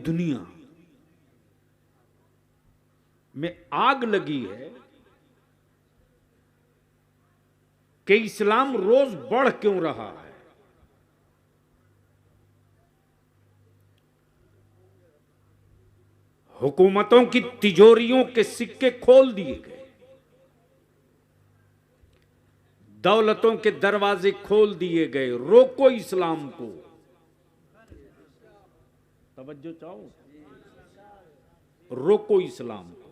दुनिया में आग लगी है कि इस्लाम रोज बढ़ क्यों रहा है। हुकूमतों की तिजोरियों के सिक्के खोल दिए गए, दौलतों के दरवाजे खोल दिए गए। रोको इस्लाम को। तवज्जो चाहो, रोको इस्लाम को।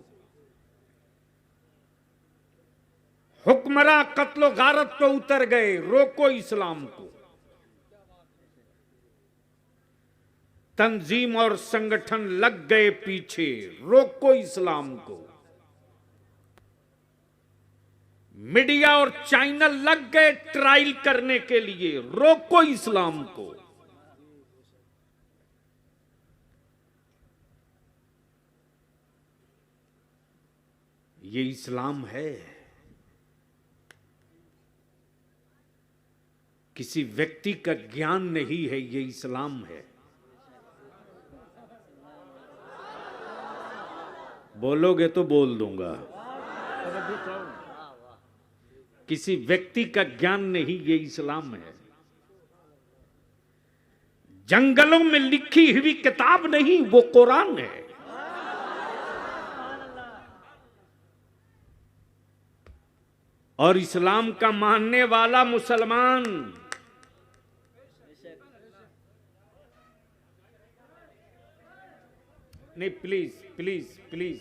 हुक्मरां कत्लो गारत पे उतर गए, रोको इस्लाम को। तंजीम और संगठन लग गए पीछे, रोको इस्लाम को। मीडिया और चैनल लग गए ट्रायल करने के लिए, रोको इस्लाम को। ये इस्लाम है, किसी व्यक्ति का ज्ञान नहीं है, ये इस्लाम है। बोलोगे तो बोल दूंगा। किसी व्यक्ति का ज्ञान नहीं, ये इस्लाम है। जंगलों में लिखी हुई किताब नहीं, वो कुरान है। और इस्लाम का मानने वाला मुसलमान नहीं, प्लीज प्लीज प्लीज,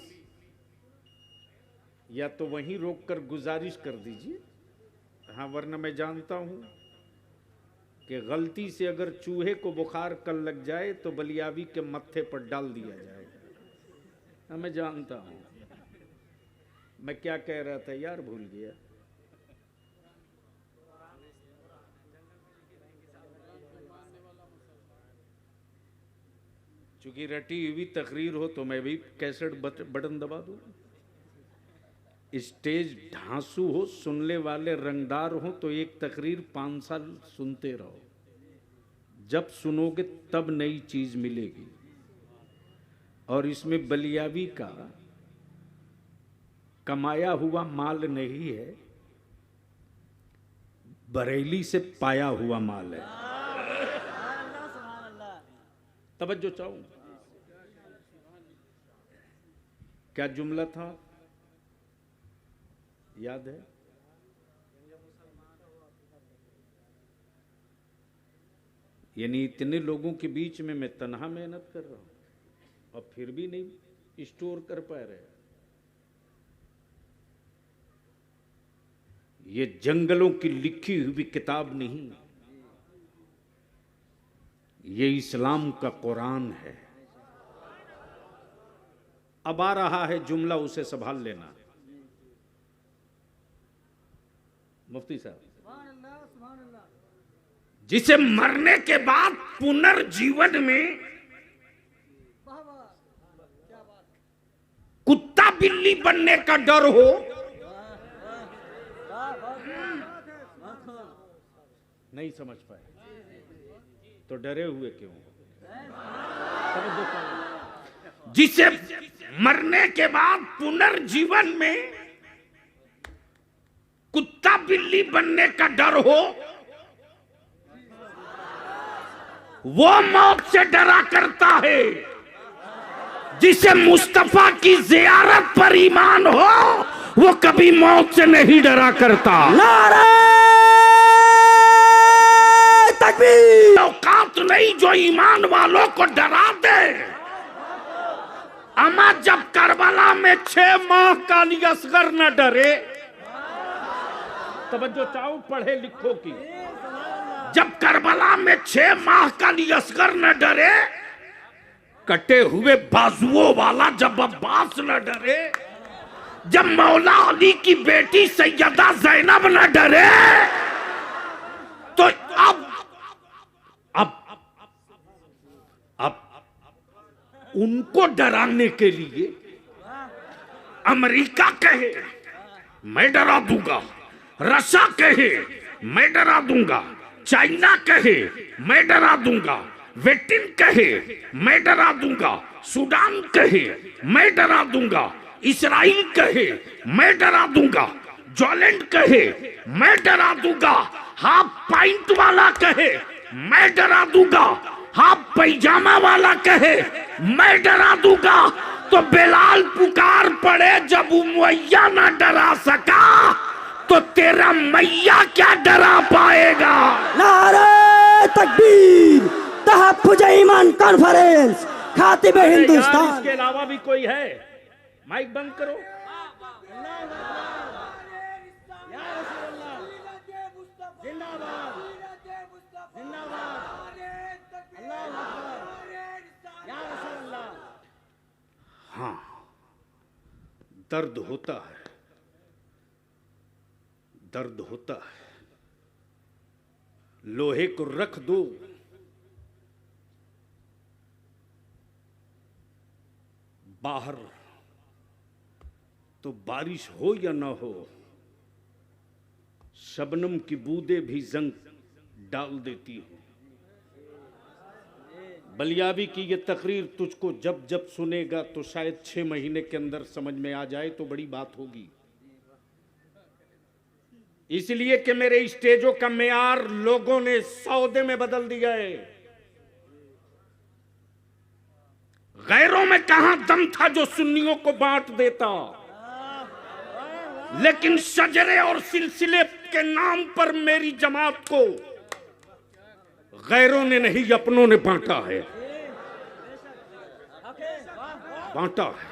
या तो वहीं रोककर गुजारिश कर दीजिए। हाँ, वरना मैं जानता हूं कि गलती से अगर चूहे को बुखार कल लग जाए तो बलियावी के मत्थे पर डाल दिया जाएगा। हाँ, मैं जानता हूं। मैं क्या कह रहा था यार, भूल गया। चूंकि रटी हुई तकरीर हो तो मैं भी कैसेट बटन दबा दूं। स्टेज ढांसू हो, सुनने वाले रंगदार हो, तो एक तकरीर 5 साल सुनते रहो। जब सुनोगे तब नई चीज मिलेगी। और इसमें बलियावी का कमाया हुआ माल नहीं है, बरेली से पाया हुआ माल है। तवज्जो चाहूं। क्या जुमला था, याद है? यानी इतने लोगों के बीच में मैं तन्हा मेहनत कर रहा हूं और फिर भी नहीं स्टोर कर पा रहे। ये जंगलों की लिखी हुई किताब नहीं, ये इस्लाम का कुरान है। अब आ रहा है जुमला, उसे संभाल लेना। मुफ्ती साहब, जिसे मरने के बाद पुनर्जीवन में कुत्ता बिल्ली बनने का डर हो, नहीं समझ पाए तो डरे हुए क्यों? जिसे मरने के बाद पुनर्जीवन में कुत्ता बिल्ली बनने का डर हो, वो मौत से डरा करता है। जिसे मुस्तफा की जियारत पर ईमान हो, वो कभी मौत से नहीं डरा करता। नारे तकबीर। औकात नहीं जो ईमान वालों को डरा दे। अमा जब करबला में 6 माह का अली असगर न डरे, तवज्जो चाहो पढ़े लिखो की, जब करबला में 6 माह का अली असगर न डरे, कटे हुए बाजुओं वाला जब अब्बास न डरे, जब मौला अली की बेटी सैयदा जैनब न डरे, तो अब उनको डराने के लिए अमेरिका कहे मैं डरा दूंगा, रशिया कहे मैं डरा दूंगा, चाइना कहे मैं डरा दूंगा, वेटिन कहे मैं डरा दूंगा, सूडान कहे मैं डरा दूंगा, इसराइल कहे मैं डरा दूंगा, जॉलैंड कहे मैं डरा दूंगा, हाफ पाइंट वाला कहे मैं डरा दूंगा, हाफ पैजामा वाला कहे मैं डरा दूंगा, तो बेलाल पुकार पड़े जब उमैया ना डरा सका तो तेरा मैया क्या डरा पाएगा। नारे तकबीर, तहफ्फुज ईमान कॉन्फ्रेंस, खातिब हिंदुस्तान। इसके अलावा भी कोई है? माइक बंद करो। हाँ, दर्द होता है, दर्द होता है। लोहे को रख दो, बाहर तो बारिश हो या ना हो, शबनम की बूंदें भी जंग डाल देती हैं। बलियाबी की ये तकरीर तुझको जब जब सुनेगा तो शायद 6 महीने के अंदर समझ में आ जाए तो बड़ी बात होगी। इसलिए कि मेरे स्टेजों का मेयार लोगों ने सौदे में बदल दिया है। गैरों में कहां दम था जो सुन्नियों को बांट देता, लेकिन शजरे और सिलसिले के नाम पर मेरी जमात को गैरों ने नहीं अपनों ने बांटा है, बांटा है।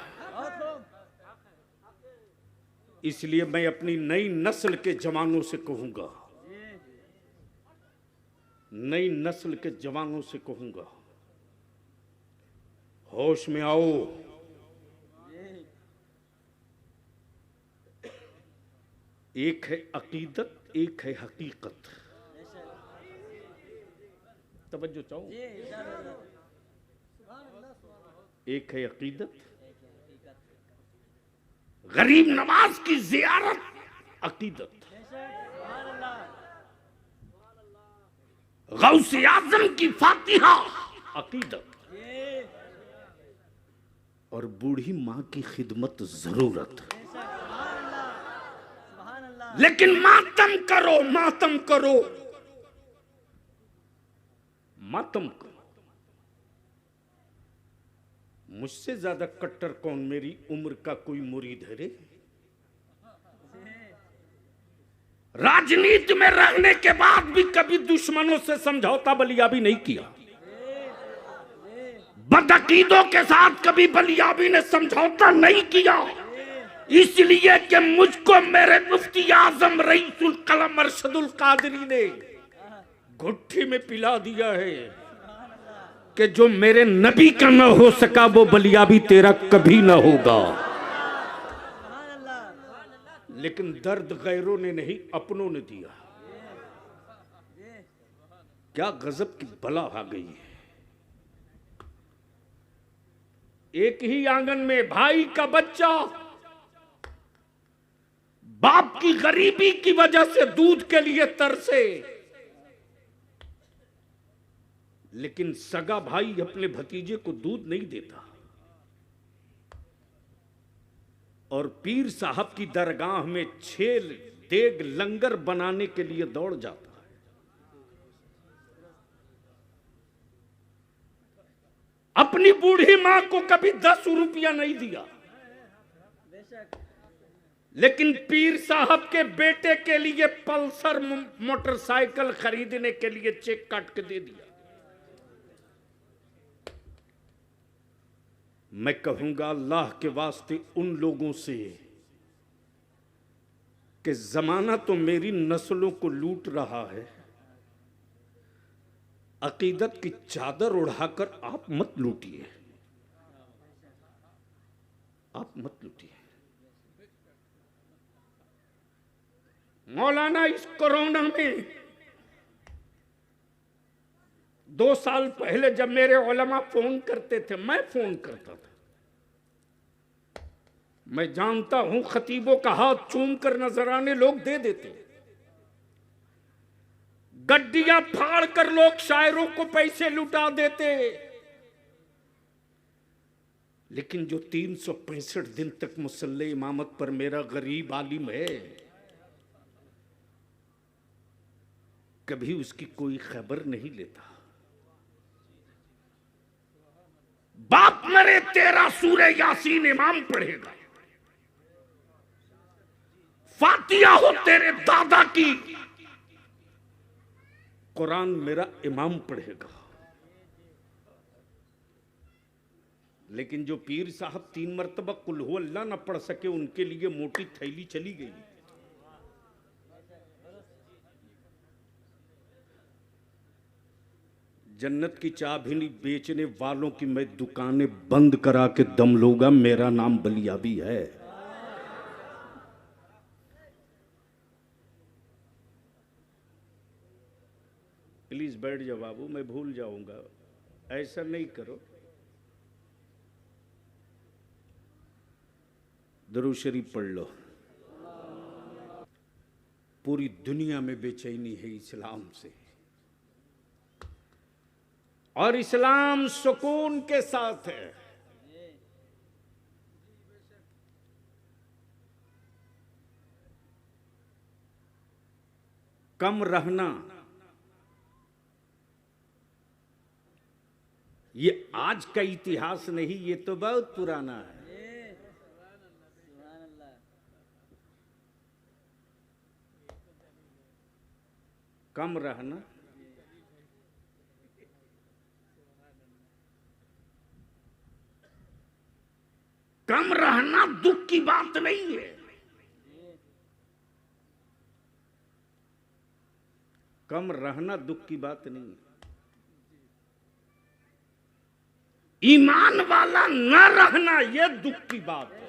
इसलिए मैं अपनी नई नस्ल के जवानों से कहूंगा, नई नस्ल के जवानों से कहूंगा, होश में आओ। एक है अकीदत, एक है हकीकत। तवज्जो चाहो। एक है अकीदत, गरीब नवाज की जियारत अकीदत, गौसे आजम की फातिहा अकीदत, और बूढ़ी मां की खिदमत जरूरत। लेकिन मातम करो, मातम करो, मातम करो। मुझसे ज्यादा कट्टर कौन मेरी उम्र का कोई मुरीद है रे। राजनीति में रहने के बाद भी कभी दुश्मनों से समझौता बलियाबी नहीं किया। बदअकीदों के साथ कभी बलियाबी ने समझौता नहीं किया, इसलिए कि मुझको मेरे मुफ्ती आजम रईसुल कलम अरशदुल कादरी ने घुट्टी में पिला दिया है कि जो मेरे नबी का न हो सका वो बलियाबी तेरा कभी न होगा। लेकिन दर्द गैरों ने नहीं अपनों ने दिया। क्या गजब की बला आ गई है। एक ही आंगन में भाई का बच्चा बाप की गरीबी की वजह से दूध के लिए तरसे, लेकिन सगा भाई अपने भतीजे को दूध नहीं देता, और पीर साहब की दरगाह में 6 देग लंगर बनाने के लिए दौड़ जाता है। अपनी बूढ़ी मां को कभी 10 रुपया नहीं दिया, लेकिन पीर साहब के बेटे के लिए पल्सर मोटरसाइकिल खरीदने के लिए चेक काट के दे दिया। मैं कहूंगा अल्लाह के वास्ते उन लोगों से कि जमाना तो मेरी नस्लों को लूट रहा है, अकीदत की चादर उड़ाकर आप मत लूटिए, आप मत लूटिए। मौलाना इस कोरोना में 2 साल पहले जब मेरे उलमा फोन करते थे, मैं फोन करता था। मैं जानता हूं खतीबों का हाथ चूम कर नजराने लोग दे देते। गड्डियां फाड़ कर लोग शायरों को पैसे लुटा देते, लेकिन जो 365 दिन तक मुसल्ले इमामत पर मेरा गरीब आलिम है, कभी उसकी कोई खबर नहीं लेता। बाप मरे तेरा सूरे यासीन इमाम पढ़ेगा, फातिया हो तेरे दादा की, कुरान मेरा इमाम पढ़ेगा। लेकिन जो पीर साहब 3 मरतबा कुल हु अल्लाह ना पढ़ सके, उनके लिए मोटी थैली चली गई। जन्नत की चाबी बेचने वालों की मैं दुकानें बंद करा के दम लूंगा, मेरा नाम बलियाबी है। प्लीज बैठ जाओ बाबू, मैं भूल जाऊंगा, ऐसा नहीं करो। दरूद शरीफ पढ़ लो। पूरी दुनिया में बेचैनी है इस्लाम से, और इस्लाम सुकून के साथ है। कम रहना ये आज का इतिहास नहीं, ये तो बहुत पुराना है। कम रहना, कम रहना दुख की बात नहीं है। कम रहना दुख की बात नहीं है। ईमान वाला न रहना यह दुख की बात है।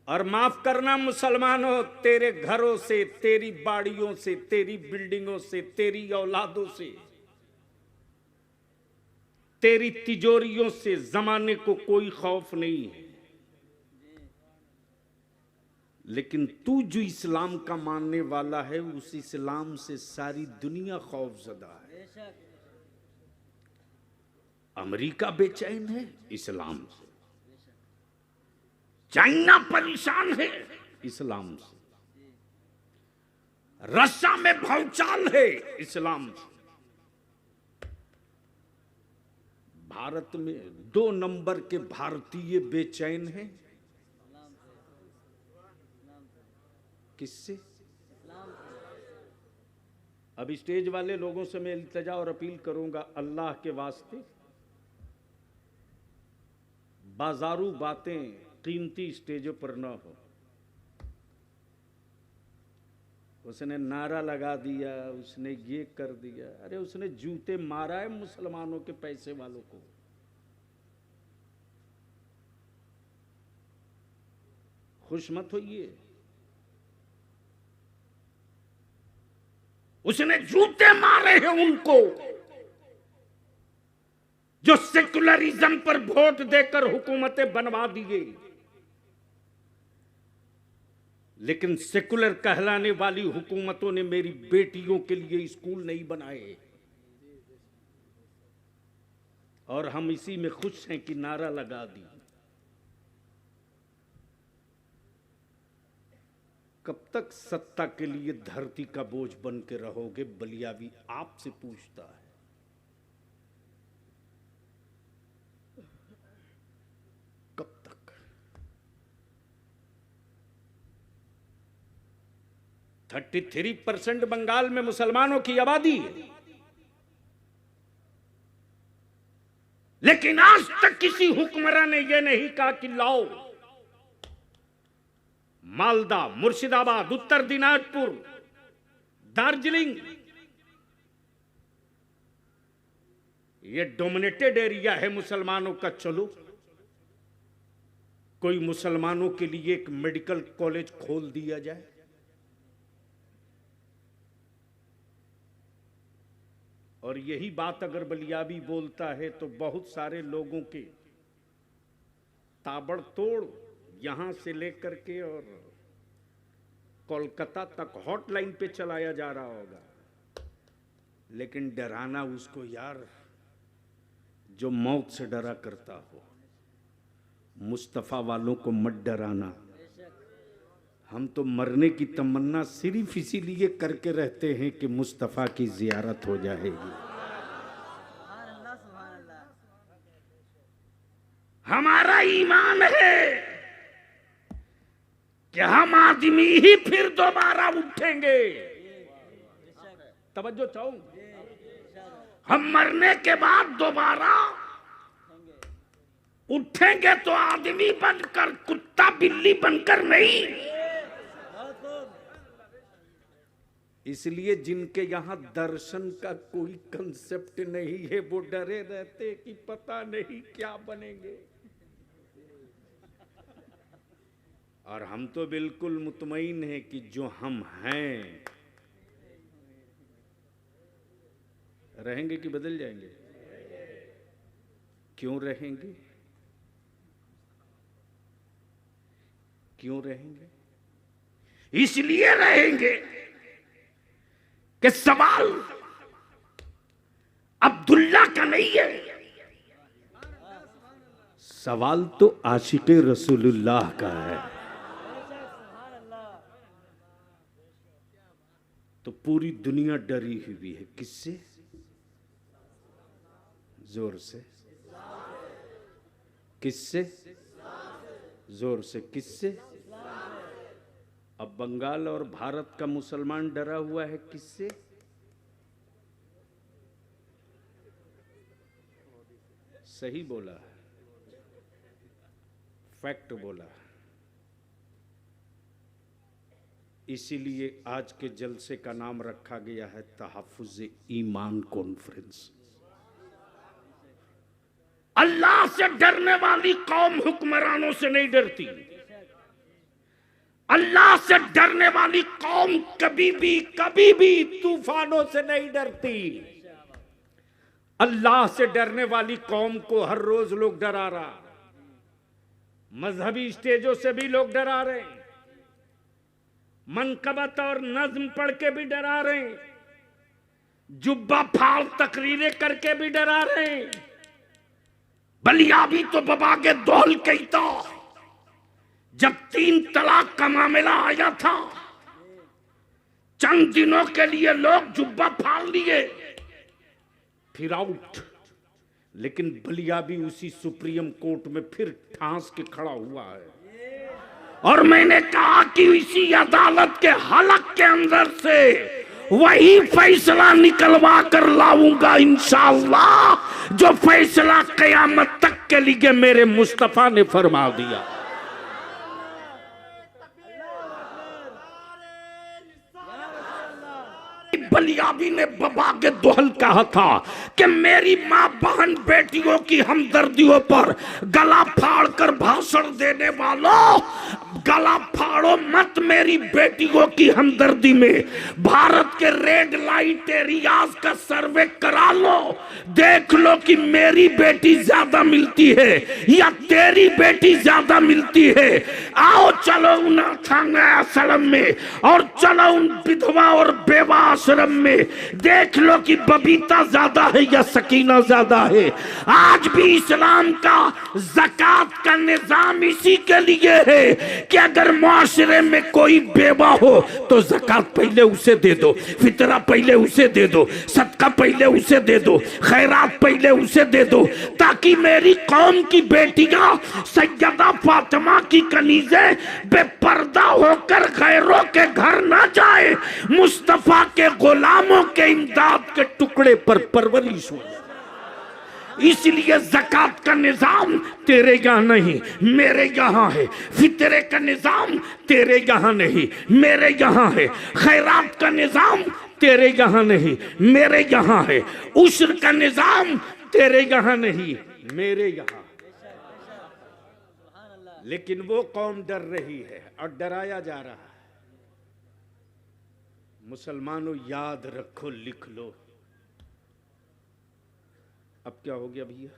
और माफ करना मुसलमानों, तेरे घरों से, तेरी बाड़ियों से, तेरी बिल्डिंगों से, तेरी औलादों से, तेरी तिजोरियों से जमाने को कोई खौफ नहीं है। लेकिन तू जो इस्लाम का मानने वाला है, उस इस्लाम से सारी दुनिया खौफजदा है। अमेरिका बेचैन है इस्लाम से, चाइना परेशान है इस्लाम से, रशिया में भौचाल है इस्लाम से। भारत में 2 नंबर के भारतीय बेचैन हैं। किससे? अब स्टेज वाले लोगों से मैं इल्तिजा और अपील करूंगा, अल्लाह के वास्ते बाजारू बातें कीमती स्टेजों पर न हो। उसने नारा लगा दिया, उसने ये कर दिया, अरे उसने जूते मारा है मुसलमानों के पैसे वालों को। खुश मत होइए, उसने जूते मारे हैं उनको जो सेकुलरिज्म पर वोट देकर हुकूमतें बनवा दी गई। लेकिन सेकुलर कहलाने वाली हुकूमतों ने मेरी बेटियों के लिए स्कूल नहीं बनाए, और हम इसी में खुश हैं कि नारा लगा दी। कब तक सत्ता के लिए धरती का बोझ बन के रहोगे? बलियाबी आपसे पूछता है। कब तक? 33% बंगाल में मुसलमानों की आबादी है, लेकिन आज तक किसी हुक्मरान ने यह नहीं कहा कि लाओ मालदा, मुर्शिदाबाद, उत्तर दिनाजपुर, दार्जिलिंग, ये डोमिनेटेड एरिया है मुसलमानों का, चलो कोई मुसलमानों के लिए एक मेडिकल कॉलेज खोल दिया जाए। और यही बात अगर बलियाबी बोलता है तो बहुत सारे लोगों के ताबड़तोड़ यहां से लेकर के और कोलकाता तक हॉटलाइन पे चलाया जा रहा होगा, लेकिन डराना उसको यार जो मौत से डरा करता हो। मुस्तफा वालों को मत डराना। हम तो मरने की तमन्ना सिर्फ इसीलिए करके रहते हैं कि मुस्तफा की जियारत हो जाएगी। हमारा ईमान है कि हम आदमी ही फिर दोबारा उठेंगे। तवज्जो चाहूं, हम मरने के बाद दोबारा उठेंगे तो आदमी बनकर, कुत्ता बिल्ली बनकर नहीं। इसलिए जिनके यहां दर्शन का कोई कंसेप्ट नहीं है वो डरे रहते कि पता नहीं क्या बनेंगे। और हम तो बिल्कुल मुतमईन हैं कि जो हम हैं रहेंगे कि बदल जाएंगे। क्यों रहेंगे? क्यों रहेंगे? इसलिए रहेंगे कि सवाल अब्दुल्ला का नहीं है, सवाल तो आशिक़े रसूलुल्लाह का है। तो पूरी दुनिया डरी हुई है। किससे? जोर से। किससे? जोर से। किससे? अब बंगाल और भारत का मुसलमान डरा हुआ है। किससे? सही बोला, फैक्ट बोला। इसीलिए आज के जलसे का नाम रखा गया है तहफ़्फ़ुज़ ईमान कॉन्फ्रेंस। अल्लाह से डरने वाली कौम हुक्मरानों से नहीं डरती। अल्लाह से डरने वाली कौम कभी भी तूफानों से नहीं डरती। अल्लाह से डरने वाली कौम को हर रोज लोग डरा रहा, मजहबी स्टेजों से भी लोग डरा रहे, मनकबत और नज्म पढ़ के भी डरा रहे, जुब्बा फाड़ तकरीरें करके भी डरा रहे। बलियाबी तो बबा के दोहल कहता, जब 3 तलाक का मामला आया था चंद दिनों के लिए लोग जुब्बा फाड़ लिए फिर आउट, लेकिन बलियाबी उसी सुप्रीम कोर्ट में फिर ठांस के खड़ा हुआ है। और मैंने कहा कि इसी अदालत के हलक के अंदर से वही फैसला निकलवा कर लाऊंगा इंशाअल्लाह जो फैसला कयामत तक के लिए मेरे मुस्तफा ने फरमा दिया। बलियाबी ने बबा के दोहल कहा था कि मेरी मां बहन बेटियों की हमदर्दियों पर गला फाड़ कर भाषण देने वालों, गला फाड़ो मत मेरी बेटियों की हमदर्दी में। भारत के रेड लाइट एरियाज का सर्वे करा लो, देख लो कि मेरी बेटी ज्यादा मिलती है या तेरी बेटी ज्यादा मिलती है। आओ चलो उन आश्रम में और चलो उन विधवा और बेवा आश्रम में, देख लो कि बबीता ज्यादा है या सकीना ज्यादा है। आज भी इस्लाम का ज़कात का निजाम इसी के लिए है कि अगर मुआशरे में कोई बेवा हो तो ज़कात पहले उसे दे दो, फितरा पहले उसे दे दो, सदका पहले उसे दे दो, खैरात पहले उसे दे दो, ताकि मेरी कौम की बेटियां सैयदा फातिमा की कनीज़े बेपर्दा होकर गैरों के घर ना जाए, मुस्तफा के गुलामों के इमदाद के टुकड़े पर परवरिश हो। इसलिए ज़कात का निजाम तेरे यहाँ नहीं मेरे यहाँ है, फितरे का निजाम तेरे यहाँ नहीं मेरे यहाँ है, खैरात का निजाम तेरे यहाँ नहीं मेरे यहाँ है, उश्र का निजाम तेरे यहाँ नहीं मेरे यहाँ। लेकिन वो कौम डर रही है और डराया जा रहा है। मुसलमानों याद रखो, लिख लो। अब क्या हो गया भैया?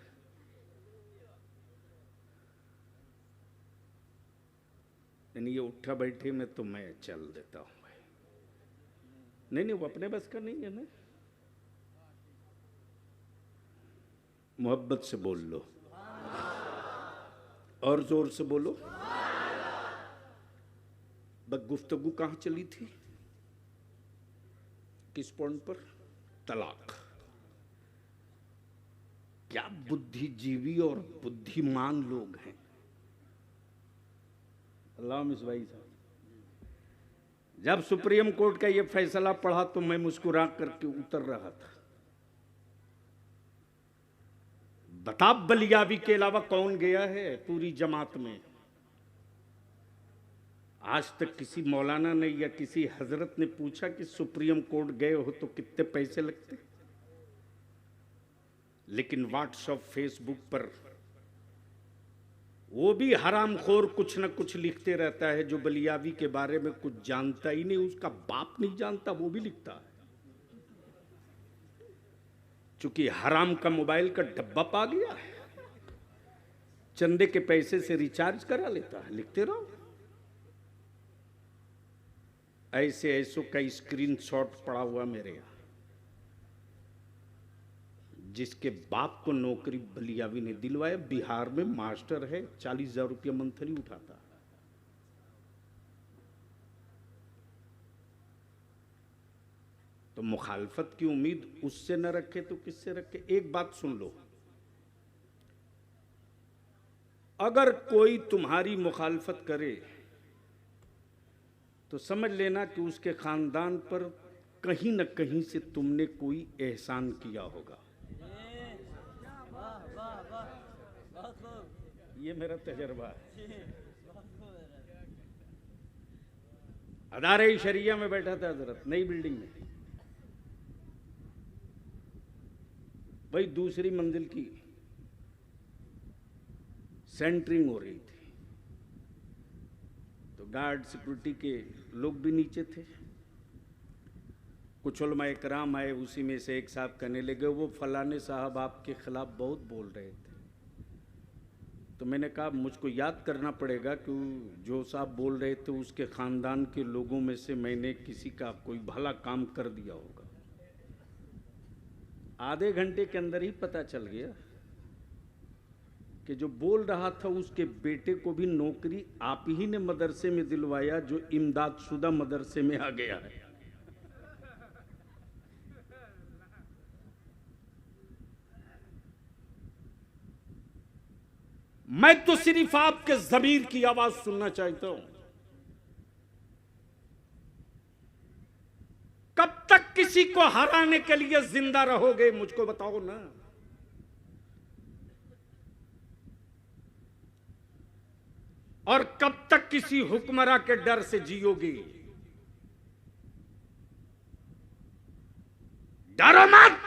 यानी ये उठा बैठे में तो मैं चल देता हूं भाई। नहीं नहीं, वो अपने बस का नहीं है ना। मोहब्बत से बोल लो और जोर से बोलो। बस गुफ्तगू कहां चली थी, किस पॉइंट पर? तलाक। क्या बुद्धिजीवी और बुद्धिमान लोग हैं। अल्लाह मिसबाई साहब, जब सुप्रीम कोर्ट का यह फैसला पढ़ा तो मैं मुस्कुरा करके उतर रहा था। बता बलियावी के अलावा कौन गया है पूरी जमात में? आज तक किसी मौलाना ने या किसी हजरत ने पूछा कि सुप्रीम कोर्ट गए हो तो कितने पैसे लगते? लेकिन व्हाट्सएप फेसबुक पर वो भी हरामखोर कुछ न कुछ लिखते रहता है जो बलियावी के बारे में कुछ जानता ही नहीं, उसका बाप नहीं जानता, वो भी लिखता है। चूंकि हराम का मोबाइल का डब्बा पा गया है, चंदे के पैसे से रिचार्ज करा लेता है, लिखते रहो। ऐसे ऐसों का स्क्रीनशॉट पड़ा हुआ मेरे यहां, जिसके बाप को नौकरी बलियावी ने दिलवाया। बिहार में मास्टर है, 40,000 रुपया मंथली उठाता। तो मुखालफत की उम्मीद उससे न रखे तो किससे रखे? एक बात सुन लो, अगर कोई तुम्हारी मुखालफत करे तो समझ लेना कि उसके खानदान पर कहीं न कहीं से तुमने कोई एहसान किया होगा। ये मेरा तजर्बा है। अदारे शरिया में बैठा था हजरत, नई बिल्डिंग में, भाई दूसरी मंजिल की सेंटरिंग हो रही थी, तो गार्ड सिक्योरिटी के लोग भी नीचे थे। कुछ उलमा इकराम आए, उसी में से एक साहब कहने लगे वो फलाने साहब आपके खिलाफ बहुत बोल रहे थे। तो मैंने कहा मुझको याद करना पड़ेगा कि जो साहब बोल रहे थे उसके खानदान के लोगों में से मैंने किसी का कोई भला काम कर दिया होगा। आधे घंटे के अंदर ही पता चल गया कि जो बोल रहा था उसके बेटे को भी नौकरी आप ही ने मदरसे में दिलवाया जो इमदादशुदा मदरसे में आ गया है। मैं तो सिर्फ आपके ज़मीर की आवाज सुनना चाहता हूं। कब तक किसी को हराने के लिए जिंदा रहोगे, मुझको बताओ ना। और कब तक किसी हुक्मरां के डर से जियोगे? डरो मत।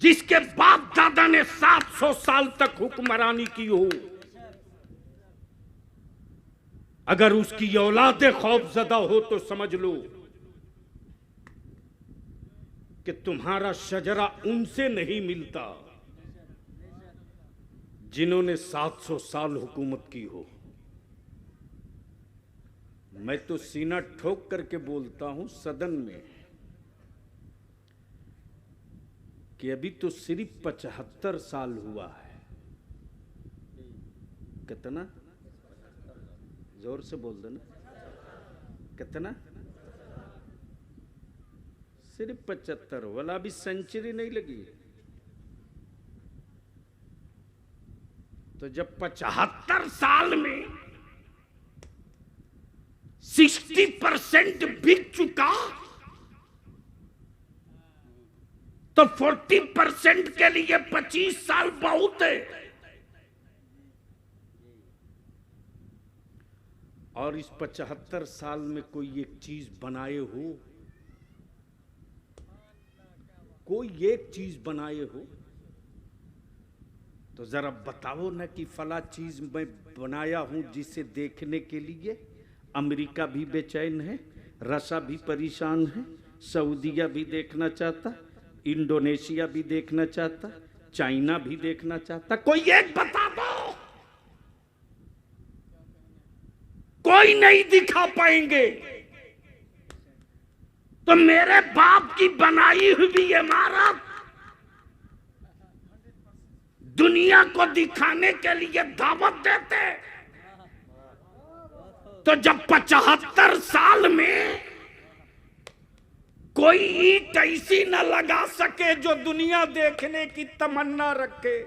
जिसके बाप दादा ने 700 साल तक हुक्मरानी की हो, अगर उसकी औलादे खौफजदा हो तो समझ लो कि तुम्हारा शजरा उनसे नहीं मिलता जिन्होंने 700 साल हुकूमत की हो। मैं तो सीना ठोक करके बोलता हूं सदन में कि अभी तो सिर्फ 75 साल हुआ है। कितना? जोर से बोल देना। कितना? सिर्फ 75। वाला अभी सेंचुरी नहीं लगी। तो जब 75 साल में 60% बिक चुका तो 40% के लिए 25 साल बहुत है। और इस 75 साल में कोई एक चीज बनाए हो, कोई एक चीज बनाए हो तो जरा बताओ ना कि फला चीज मैं बनाया हूं जिसे देखने के लिए अमेरिका भी बेचैन है, रसा भी परेशान है, सऊदीया भी देखना चाहता, इंडोनेशिया भी देखना चाहता, चाइना भी देखना चाहता। कोई एक बता दो। कोई नहीं दिखा पाएंगे। तो मेरे बाप की बनाई हुई इमारत दुनिया को दिखाने के लिए दावत देते, तो जब 75 साल में कोई ईंट ऐसी न लगा सके जो दुनिया देखने की तमन्ना रखे।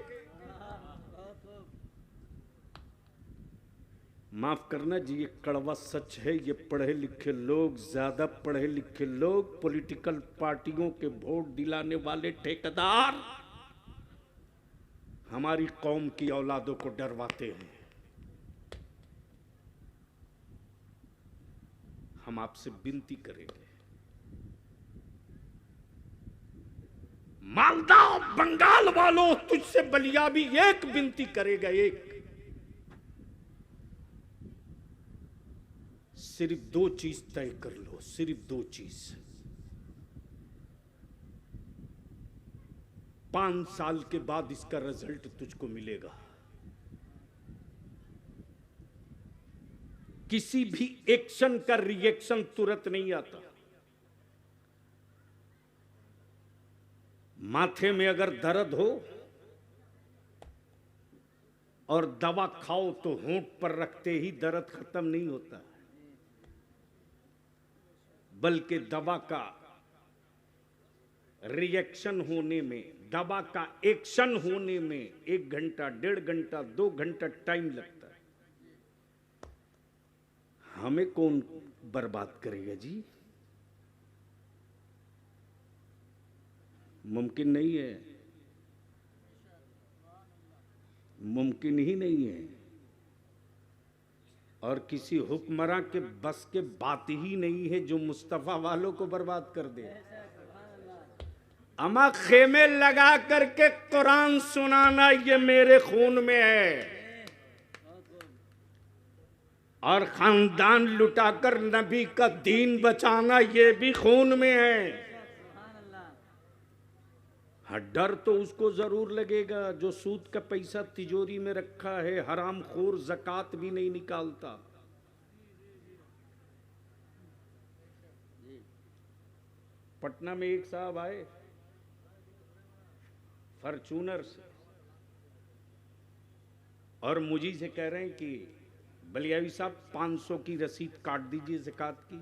माफ करना जी, ये कड़वा सच है। ये पढ़े लिखे लोग, ज्यादा पढ़े लिखे लोग, पॉलिटिकल पार्टियों के वोट दिलाने वाले ठेकेदार हमारी कौम की औलादों को डरवाते हैं। हम आपसे विनती करेंगे, मालदा और बंगाल वालों, तुझसे बलिया भी एक विनती करेगा, एक सिर्फ 2 चीज तय कर लो, सिर्फ 2 चीज। 5 साल के बाद इसका रिजल्ट तुझको मिलेगा। किसी भी एक्शन का रिएक्शन तुरंत नहीं आता। माथे में अगर दर्द हो और दवा खाओ तो होंठ पर रखते ही दर्द खत्म नहीं होता, बल्कि दवा का रिएक्शन होने में, दवा का एक्शन होने में 1 घंटा, 1.5 घंटा, 2 घंटा टाइम लगता है। हमें कौन बर्बाद करेगा जी? मुमकिन नहीं है, मुमकिन ही नहीं है। और किसी हुक्मरां के बस के बात ही नहीं है जो मुस्तफा वालों को बर्बाद कर दे। अमा खेमे लगा करके कुरान सुनाना ये मेरे खून में है, और खानदान लुटाकर नबी का दीन बचाना ये भी खून में है। हाँ, डर तो उसको जरूर लगेगा जो सूद का पैसा तिजोरी में रखा है, हराम खोर, ज़कात भी नहीं निकालता। पटना में एक साहब आए फॉर्च्यूनर से, और मुझी से कह रहे हैं कि बलियावी साहब 500 की रसीद काट दीजिए ज़कात की।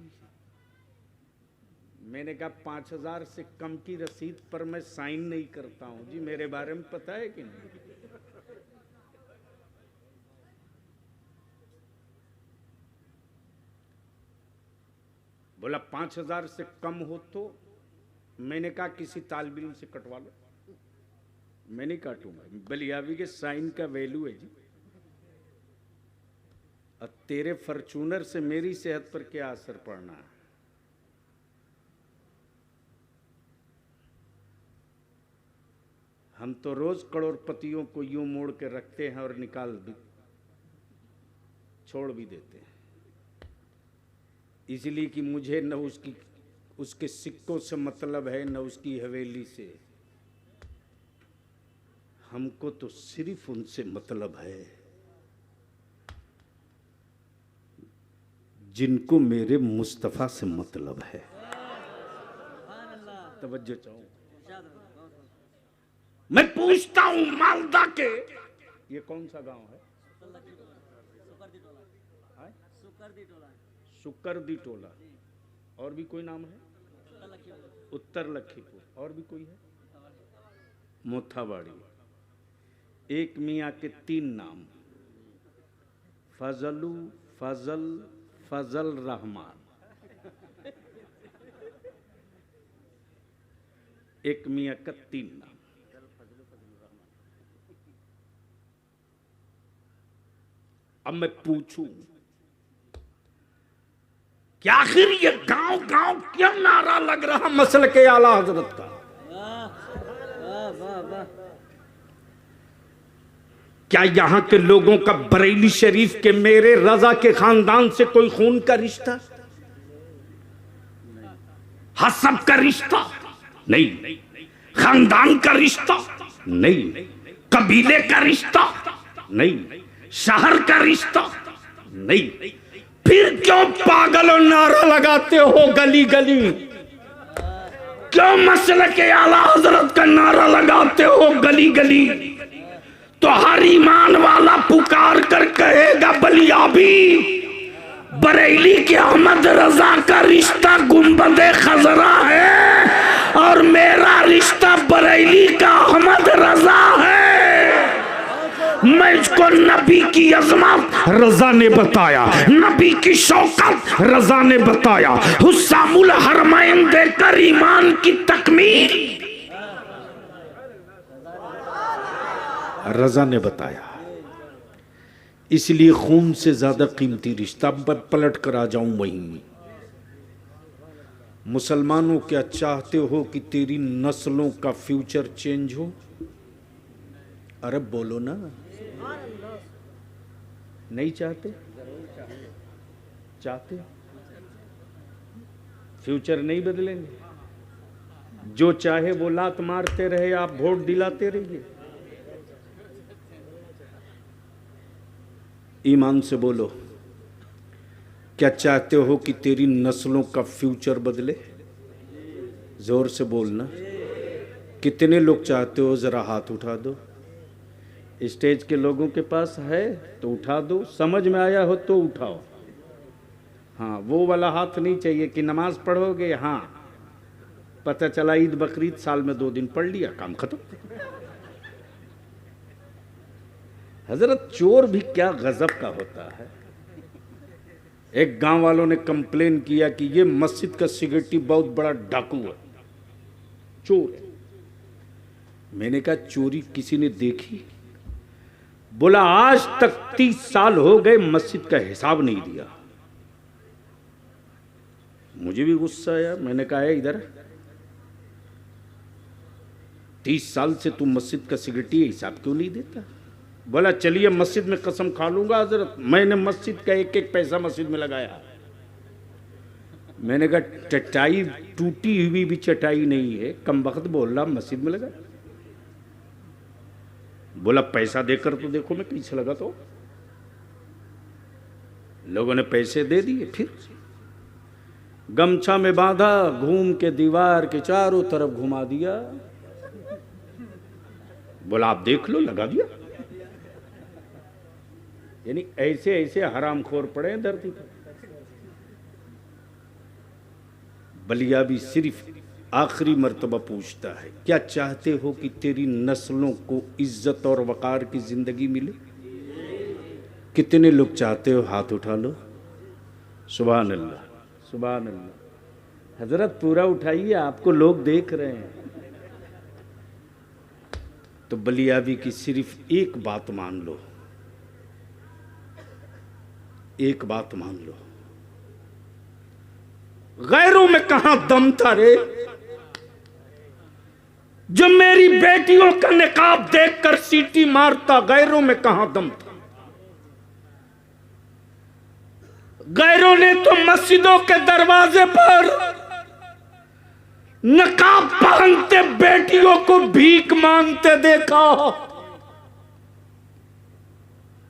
मैंने कहा 5000 से कम की रसीद पर मैं साइन नहीं करता हूं जी, मेरे बारे में पता है कि नहीं? बोला 5000 से कम हो तो मैंने कहा किसी तालिब इल्म से कटवा लो। मैं नहीं काटूंगा, बलियावी के साइन का वैल्यू है जी। और तेरे फॉर्च्यूनर से मेरी सेहत पर क्या असर पड़ना है? हम तो रोज करोड़पतियों को यूं मोड़ के रखते हैं और निकाल भी, छोड़ भी देते हैं, इसलिए कि मुझे न उसके सिक्कों से मतलब है, न उसकी हवेली से। हमको तो सिर्फ उनसे मतलब है जिनको मेरे मुस्तफा से मतलब है। तवज्जो चाहूं, मैं पूछता हूं मालदा के, ये कौन सा गांव है? सुकरदी टोला। और भी कोई नाम है? उत्तर लखीपुर। और भी कोई है? मोथाबाड़ी। एक मियाँ के 3 नाम, फजलू, फजल, फजल रहमान। एक मियाँ का 3 नाम। अब मैं पूछूं कि आखिर ये गांव गांव क्यों नारा लग रहा मसल के आला हजरत का? क्या यहां के लोगों का बरेली शरीफ के मेरे रजा के खानदान से कोई खून का रिश्ता, हसब का रिश्ता नहीं, खानदान का रिश्ता नहीं, कबीले का रिश्ता नहीं, शहर का रिश्ता नहीं, फिर क्यों पागल और नारा लगाते हो गली गली? क्यों मसलक के आला हजरत का नारा लगाते हो गली गली? तो हर ईमान वाला पुकार कर कहेगा बलियाबी, बरेली के अहमद रजा का रिश्ता गुंबदे खजरा है और मेरा रिश्ता बरेली का अहमद रजा है। मैं इसको नबी की अजमत रजा ने बताया, नबी की शौकत रजा ने बताया, हुस्सामुल हरमैन देकर ईमान की तकमील रजा ने बताया। इसलिए खून से ज्यादा कीमती रिश्ता। पलट कर आ जाऊं वहीं। मुसलमानों, क्या चाहते हो कि तेरी नस्लों का फ्यूचर चेंज हो? अरे बोलो ना, नहीं चाहते? चाहते? फ्यूचर नहीं बदलेंगे? जो चाहे वो लात मारते रहे, आप वोट दिलाते रहिए। ईमान से बोलो, क्या चाहते हो कि तेरी नस्लों का फ्यूचर बदले? जोर से बोलना। कितने लोग चाहते हो? जरा हाथ उठा दो। स्टेज के लोगों के पास है तो उठा दो, समझ में आया हो तो उठाओ। हाँ, वो वाला हाथ नहीं चाहिए कि नमाज पढ़ोगे। हाँ, पता चला ईद बकरीद साल में 2 दिन पढ़ लिया, काम खत्म। हजरत, चोर भी क्या गजब का होता है। एक गांव वालों ने कंप्लेन किया कि ये मस्जिद का सिक्योरिटी बहुत बड़ा डाकू है, चोर है। मैंने कहा चोरी किसी ने देखी? बोला आज तक 30 साल हो गए मस्जिद का हिसाब नहीं दिया। मुझे भी गुस्सा आया। मैंने कहा है इधर 30 साल से तू मस्जिद का सिक्योरिटी हिसाब क्यों नहीं देता? बोला चलिए मस्जिद में कसम खा लूंगा हजरत, मैंने मस्जिद का एक एक पैसा मस्जिद में लगाया। मैंने कहा चटाई टूटी हुई भी चटाई नहीं है, कम वक्त बोल रहा मस्जिद में लगा। बोला पैसा देकर तो देखो मैं कैसे लगा। तो लोगों ने पैसे दे दिए, फिर गमछा में बांधा, घूम के दीवार के चारों तरफ घुमा दिया। बोला आप देख लो, लगा दिया। यानी ऐसे ऐसे हरामखोर पड़े हैं धरती पर। बलिया भी सिर्फ आखिरी मर्तबा पूछता है, क्या चाहते हो कि तेरी नस्लों को इज्जत और वकार की जिंदगी मिले? कितने लोग चाहते हो? हाथ उठा लो। सुभान अल्लाह, सुभान अल्लाह। हजरत पूरा उठाइए, आपको लोग देख रहे हैं। तो बलियाबी की सिर्फ एक बात मान लो, एक बात मान लो। गैरों में कहां दम था रे? जो मेरी बेटियों का निकाब देखकर सीटी मारता, गैरों में कहां दम था? गैरों ने तो मस्जिदों के दरवाजे पर नकाब पहनते बेटियों को भीख मांगते देखा।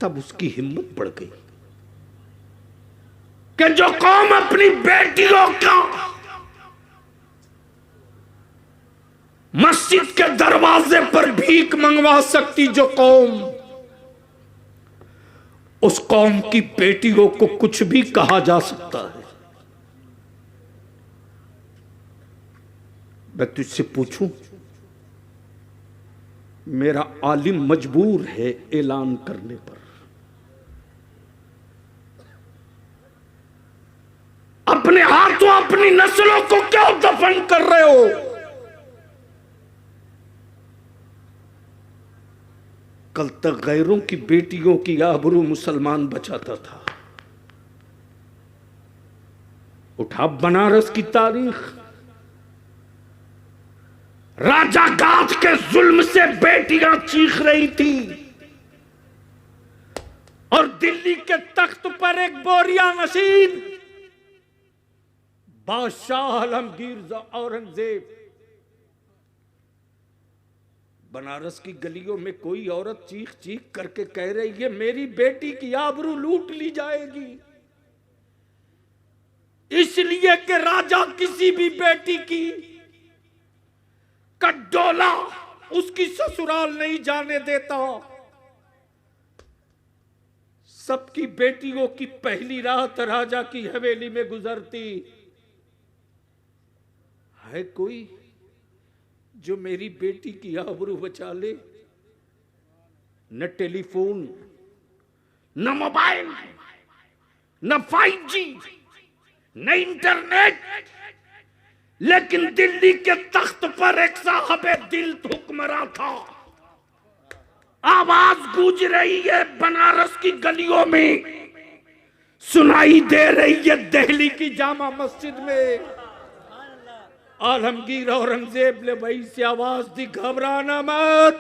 तब उसकी हिम्मत बढ़ गई कि जो कौम अपनी बेटियों का मस्जिद के दरवाजे पर भीख मंगवा सकती, जो कौम, उस कौम की बेटियों को कुछ भी कहा जा सकता है। मैं तुझसे पूछूं, मेरा आलिम मजबूर है ऐलान करने पर, अपने हाथों अपनी नस्लों को क्यों दफन कर रहे हो? कल तक गैरों की बेटियों की आबरू मुसलमान बचाता था। उठा बनारस की तारीख, राजा गाज के जुल्म से बेटियां चीख रही थी और दिल्ली के तख्त पर एक बोरिया नशीन बादशाह आलमगीर औरंगजेब, बनारस की गलियों में कोई औरत चीख चीख करके कह रही है मेरी बेटी की आबरू लूट ली जाएगी। इसलिए कि राजा किसी भी बेटी की कटडोला उसकी ससुराल नहीं जाने देता। सबकी बेटियों की पहली रात राजा की हवेली में गुजरती है। कोई जो मेरी बेटी की आबरू बचा ले? न टेलीफोन, न मोबाइल, न 5G, न इंटरनेट, लेकिन दिल्ली के तख्त पर एक साहब दिल हुक्मरान था। आवाज गूंज रही है बनारस की गलियों में, सुनाई दे रही है दिल्ली की जामा मस्जिद में। आलमगीर औरंगजेब ने वही से आवाज दी, घबराना मत,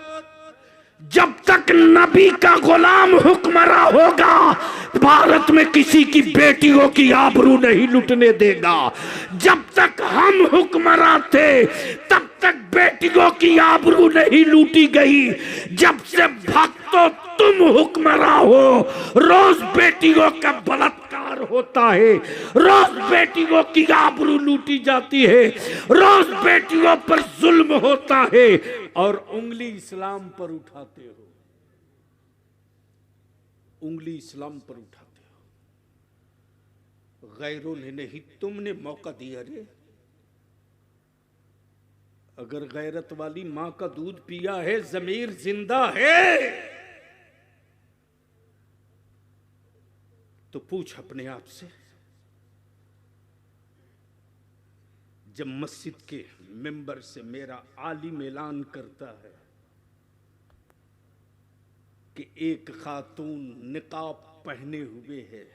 जब तक नबी का गुलाम हुक्मरा होगा भारत में किसी की बेटियों की आबरू नहीं लुटने देगा। जब तक हम हुक्मरा थे तब तक बेटियों की आबरू नहीं लूटी गई। जब से भक्तों तुम हुक्मरा हो, रोज बेटियों का बलात्कार होता है, रोज बेटियों की आबरू लूटी जाती है, रोज बेटियों पर जुल्म होता है और उंगली इस्लाम पर उठाते हो, उंगली इस्लाम पर उठाते हो। गैरों ने नहीं, तुमने मौका दिया रे। अगर गैरत वाली मां का दूध पिया है, जमीर जिंदा है, तो पूछ अपने आप से, जब मस्जिद के मेंबर से मेरा आलिम ऐलान करता है कि एक खातून निकाब पहने हुए है,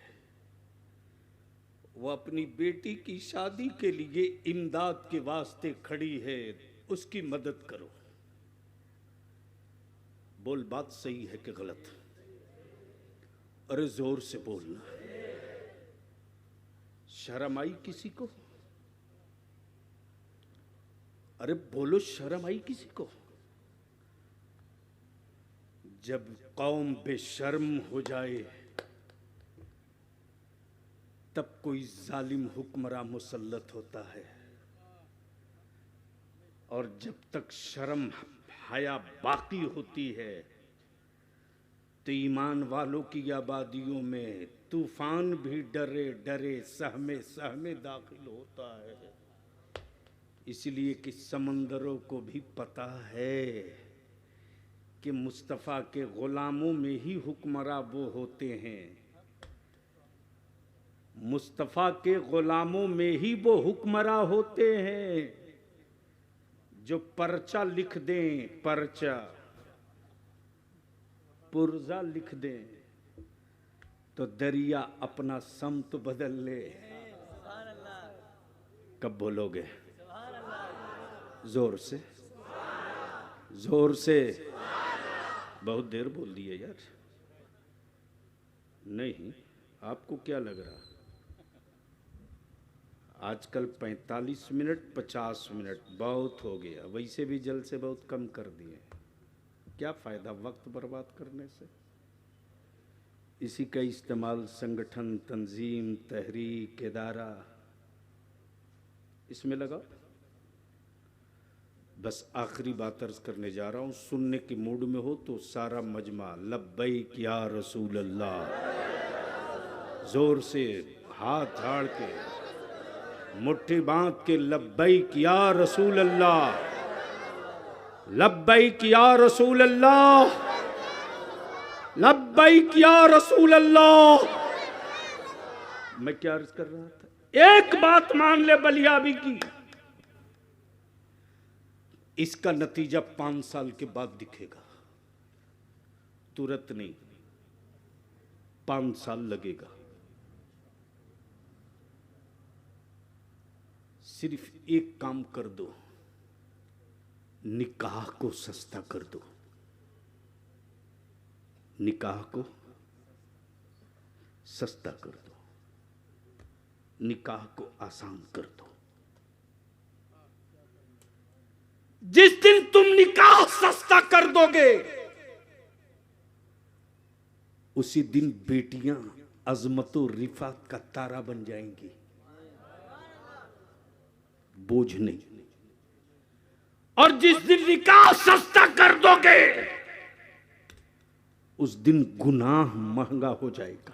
वो अपनी बेटी की शादी के लिए इमदाद के वास्ते खड़ी है, उसकी मदद करो। बोल, बात सही है कि गलत? अरे जोर से बोलना। शर्म आई किसी को? अरे बोलो, शर्म आई किसी को? जब कौम बेशर्म हो जाए तब कोई जालिम हुक्मरां मुसल्लत होता है, और जब तक शर्म हया बाकी होती है तो ईमान वालों की आबादियों में तूफान भी डरे डरे सहमे सहमे दाखिल होता है। इसलिए कि समंदरों को भी पता है कि मुस्तफ़ा के गुलामों में ही हुक्मरां वो होते हैं, मुस्तफ़ा के गुलामों में ही वो हुक्मरां होते हैं जो पर्चा लिख दें, पर्चा पुर्जा लिख दें तो दरिया अपना समत बदल ले। कब बोलोगे? जोर से, जोर से। बहुत देर बोल दिए यार। नहीं, आपको क्या लग रहा? आजकल 45 मिनट 50 मिनट बहुत हो गया, वैसे भी जल से बहुत कम कर दिए। क्या फ़ायदा वक्त बर्बाद करने से? इसी का इस्तेमाल संगठन, तंजीम, तहरीक, इदारा, इसमें लगा। बस आखिरी बात अर्ज करने जा रहा हूँ, सुनने के मूड में हो तो सारा मजमा लब्बैक या रसूल अल्लाह, जोर से हाथ झाड़ के मुट्ठी बांध के लब्बैक या रसूल अल्लाह, लब्बैक या रसूल अल्लाह, लब्बैक या रसूल अल्लाह। मैं क्या अर्ज कर रहा था? एक बात मान ले बलियाबी की, इसका नतीजा 5 साल के बाद दिखेगा, तुरंत नहीं, 5 साल लगेगा। सिर्फ एक काम कर दो, निकाह को सस्ता कर दो, निकाह को सस्ता कर दो, निकाह को आसान कर दो। जिस दिन तुम निकाह सस्ता कर दोगे उसी दिन बेटियां अजमतो रिफात का तारा बन जाएंगी। बोझ नहीं। और जिस दिन निकाह सस्ता कर दोगे उस दिन गुनाह महंगा हो जाएगा।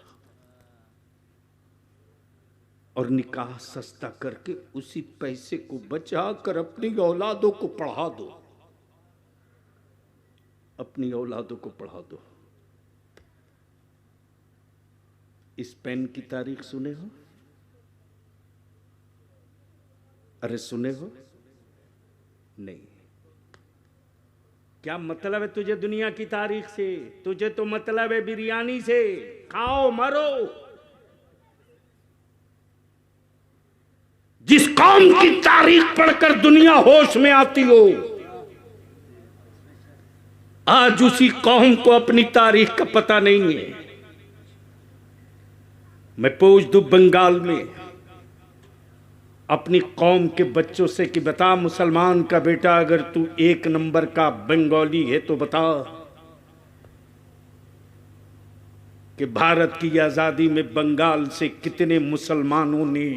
और निकाह सस्ता करके उसी पैसे को बचा कर अपनी औलादों को पढ़ा दो, अपनी औलादों को पढ़ा दो। इस पेन की तारीख सुने हो? अरे सुने हो? नहीं। क्या मतलब है तुझे दुनिया की तारीख से? तुझे तो मतलब है बिरयानी से, खाओ मरो। जिस कौम की तारीख पढ़कर दुनिया होश में आती हो, आज उसी कौम को अपनी तारीख का पता नहीं है। मैं पूछ दूं बंगाल में अपनी कौम के बच्चों से कि बता मुसलमान का बेटा, अगर तू 1 नंबर का बंगाली है तो बता कि भारत की आजादी में बंगाल से कितने मुसलमानों ने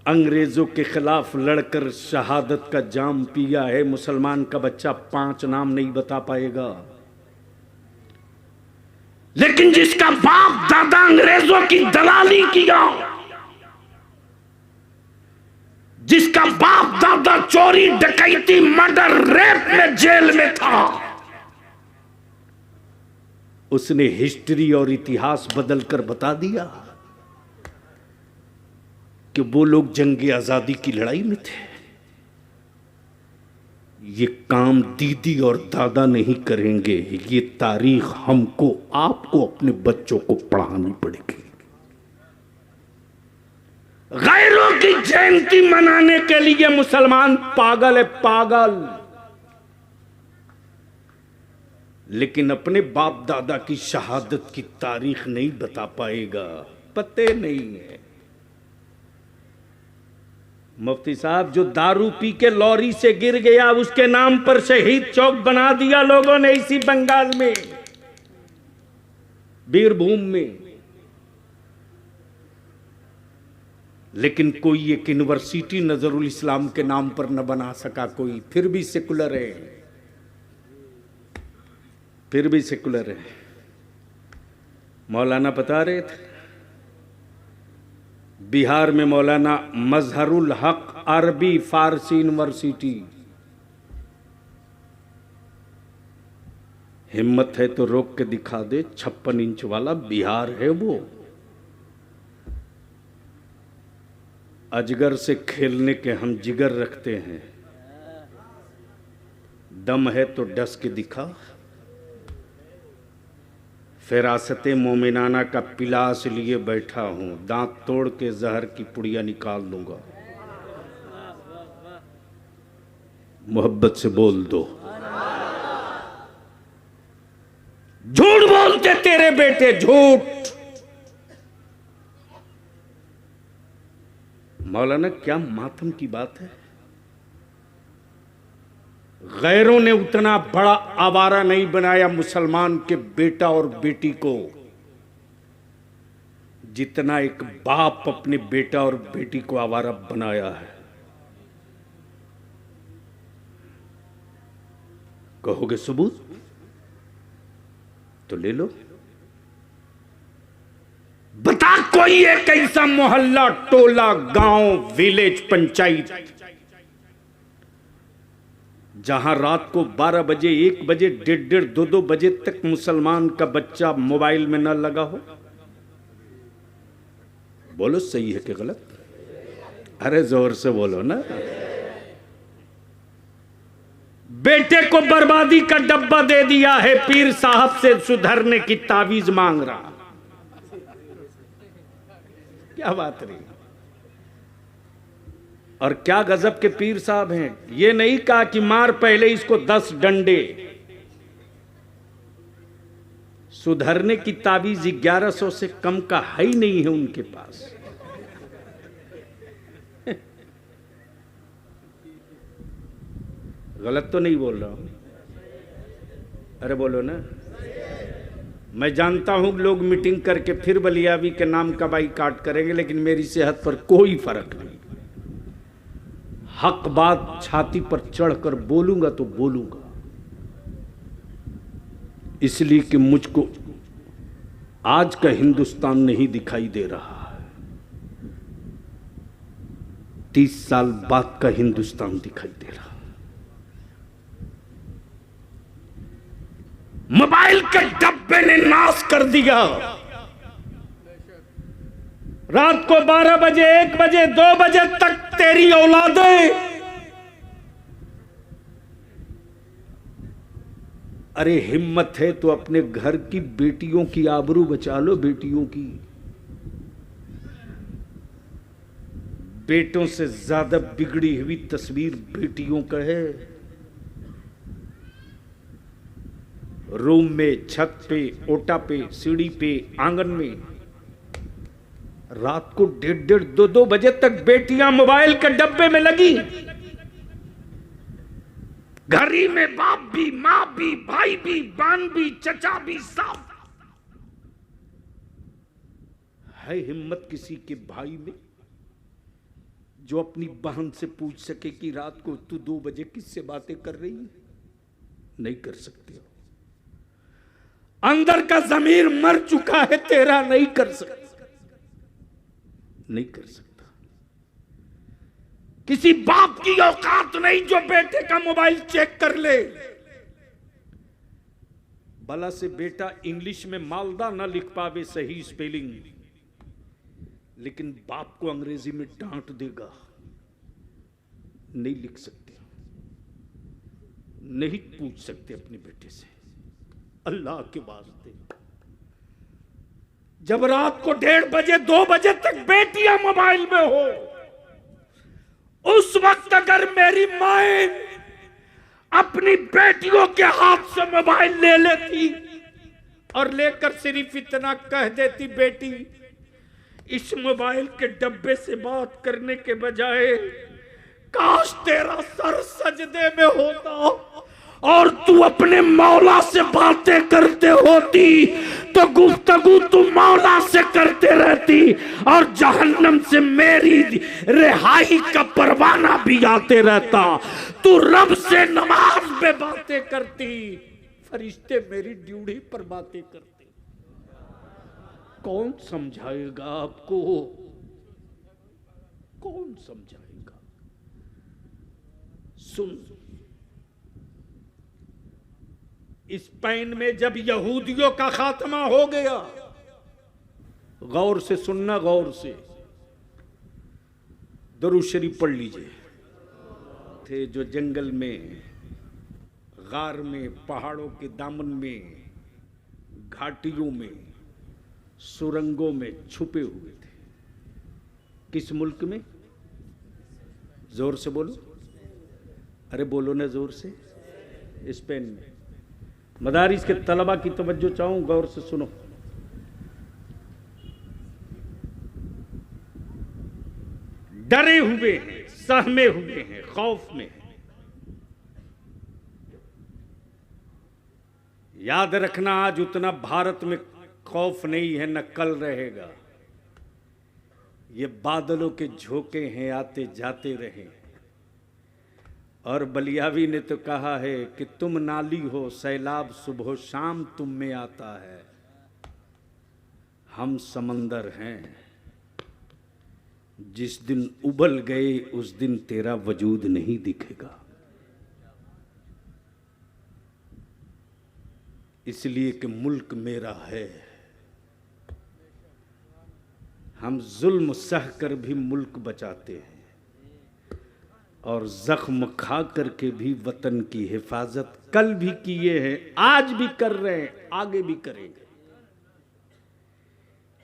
अंग्रेजों के खिलाफ लड़कर शहादत का जाम पिया है। मुसलमान का बच्चा 5 नाम नहीं बता पाएगा। लेकिन जिसका बाप दादा अंग्रेजों की दलाली किया, जिसका बाप दादा चोरी डकैती मर्डर रेप में जेल में था, उसने हिस्ट्री और इतिहास बदलकर बता दिया कि वो लोग जंग आजादी की लड़ाई में थे। ये काम दीदी और दादा नहीं करेंगे, ये तारीख हमको आपको अपने बच्चों को पढ़ानी पड़ेगी। गैरों की जयंती मनाने के लिए मुसलमान पागल है, पागल। लेकिन अपने बाप दादा की शहादत की तारीख नहीं बता पाएगा, पते नहीं है। मुफ्ती साहब जो दारू पी के लॉरी से गिर गया, उसके नाम पर शहीद चौक बना दिया लोगों ने इसी बंगाल में, बीरभूम में। लेकिन कोई एक यूनिवर्सिटी नजरुल इस्लाम के नाम पर न बना सका कोई, फिर भी सेकुलर है, फिर भी सेकुलर है। मौलाना बता रहे थे बिहार में मौलाना मजहरुल हक अरबी फारसी यूनिवर्सिटी, हिम्मत है तो रोक के दिखा दे, 56 इंच वाला बिहार है वो। अजगर से खेलने के हम जिगर रखते हैं, दम है तो डस के दिखा। फिरासते मोमिनाना का पिलास लिए बैठा हूं, दांत तोड़ के जहर की पुड़िया निकाल दूंगा। मोहब्बत से बोल दो। झूठ बोलते तेरे बेटे, झूठ। मौलाना क्या मातम की बात है। गैरों ने उतना बड़ा आवारा नहीं बनाया मुसलमान के बेटा और बेटी को, जितना एक बाप अपने बेटा और बेटी को आवारा बनाया है। कहोगे सबूत तो ले लो। बता कोई एक ऐसा मोहल्ला, टोला, गांव, विलेज, पंचायत जहां रात को 12 बजे, 1 बजे, 1:30, 2 बजे तक मुसलमान का बच्चा मोबाइल में न लगा हो। बोलो सही है कि गलत? अरे जोर से बोलो ना। बेटे को बर्बादी का डब्बा दे दिया है, पीर साहब से सुधरने की तावीज मांग रहा। क्या बात रही। और क्या गजब के पीर साहब हैं। ये नहीं कहा कि मार पहले इसको 10 डंडे। सुधरने की तावीज 1100 से कम का है ही नहीं है उनके पास। गलत तो नहीं बोल रहा हूं? अरे बोलो ना। मैं जानता हूं लोग मीटिंग करके फिर बलियावी के नाम का बाइकाट करेंगे, लेकिन मेरी सेहत पर कोई फर्क नहीं। हक बात छाती पर चढ़कर बोलूंगा तो बोलूंगा, इसलिए कि मुझको आज का हिंदुस्तान नहीं दिखाई दे रहा है, 30 साल बाद का हिंदुस्तान दिखाई दे रहा है। मोबाइल के डब्बे ने नाश कर दिया। रात को 12 बजे, 1 बजे, 2 बजे तक तेरी औलादें, अरे हिम्मत है तो अपने घर की बेटियों की आबरू बचा लो। बेटियों की, बेटों से ज्यादा बिगड़ी हुई तस्वीर बेटियों का है। रूम में, छत पे, ओटा पे, सीढ़ी पे, आंगन में रात को 1:30, 2 बजे तक बेटियां मोबाइल के डब्बे में लगी। घरी में बाप भी, मां भी, भाई भी, बहन भी, चचा भी, सब है। हिम्मत किसी के भाई में जो अपनी बहन से पूछ सके कि रात को तू 2 बजे किससे बातें कर रही है? नहीं कर सकते। अंदर का जमीर मर चुका है तेरा, नहीं कर सकता, नहीं कर सकता। किसी बाप की औकात नहीं जो बेटे का मोबाइल चेक कर ले। भला से बेटा इंग्लिश में मालदा ना लिख पावे सही स्पेलिंग, लेकिन बाप को अंग्रेजी में डांट देगा। नहीं लिख सकते, नहीं पूछ सकते अपने बेटे से। अल्लाह के वास्ते, जब रात को 1:30 बजे, 2 बजे तक बेटियां मोबाइल में हो, उस वक्त अगर मेरी मां अपनी बेटियों के हाथ से मोबाइल ले लेती और लेकर सिर्फ इतना कह देती, बेटी इस मोबाइल के डब्बे से बात करने के बजाय काश तेरा सर सजदे में होता और तू अपने मौला से बातें करते होती, तो गुफ्तगू तू मौला से करते रहती और जहन्नम से मेरी रिहाई का परवाना भी आते रहता। तू रब से नमाज में बातें करती, फरिश्ते मेरी ड्यूटी पर बातें करते। कौन समझाएगा आपको? कौन समझाएगा? सुन, स्पेन में जब यहूदियों का खात्मा हो गया, गौर से सुनना, गौर से दरूद शरीफ पढ़ लीजिए। थे जो जंगल में, गार में, पहाड़ों के दामन में, घाटियों में, सुरंगों में छुपे हुए थे। किस मुल्क में? जोर से बोलो, अरे बोलो ना जोर से। स्पेन में। मदारिस के तलबा की तवज्जो चाहूं, गौर से सुनो। डरे हुए हैं, सहमे हुए हैं, खौफ में हैं। याद रखना, आज उतना भारत में खौफ नहीं है, न कल रहेगा। ये बादलों के झोंके हैं, आते जाते रहे। और बलियावी ने तो कहा है कि तुम नाली हो, सैलाब सुबह शाम तुम में आता है। हम समंदर हैं, जिस दिन उबल गए उस दिन तेरा वजूद नहीं दिखेगा। इसलिए कि मुल्क मेरा है। हम जुल्म सह कर भी मुल्क बचाते हैं और जख्म खा करके भी वतन की हिफाजत कल भी किए हैं, आज भी कर रहे हैं, आगे भी करेंगे।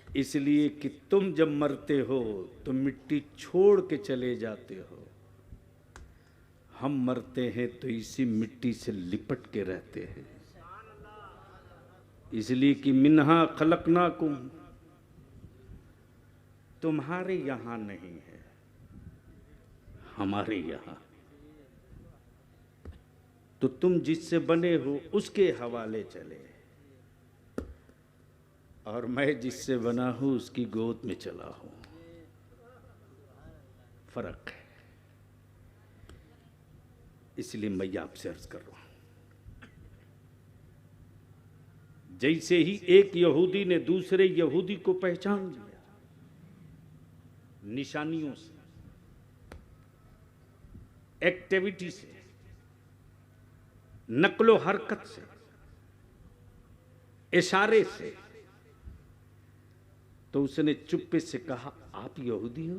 इसलिए कि तुम जब मरते हो तो मिट्टी छोड़ के चले जाते हो, हम मरते हैं तो इसी मिट्टी से लिपट के रहते हैं। इसलिए कि मिन्हा खलकनाकुम, तुम्हारे यहां नहीं है, हमारे यहां। तो तुम जिससे बने हो उसके हवाले चले। और मैं जिससे बना हूं उसकी गोद में चला हूं। फर्क है, इसलिए मैं आपसे अर्ज कर रहा हूं। जैसे ही एक यहूदी ने दूसरे यहूदी को पहचान लिया निशानियों से, एक्टिविटी से, नकलो हरकत से, इशारे से, तो उसने चुप्पे से कहा, आप यहूदी हो?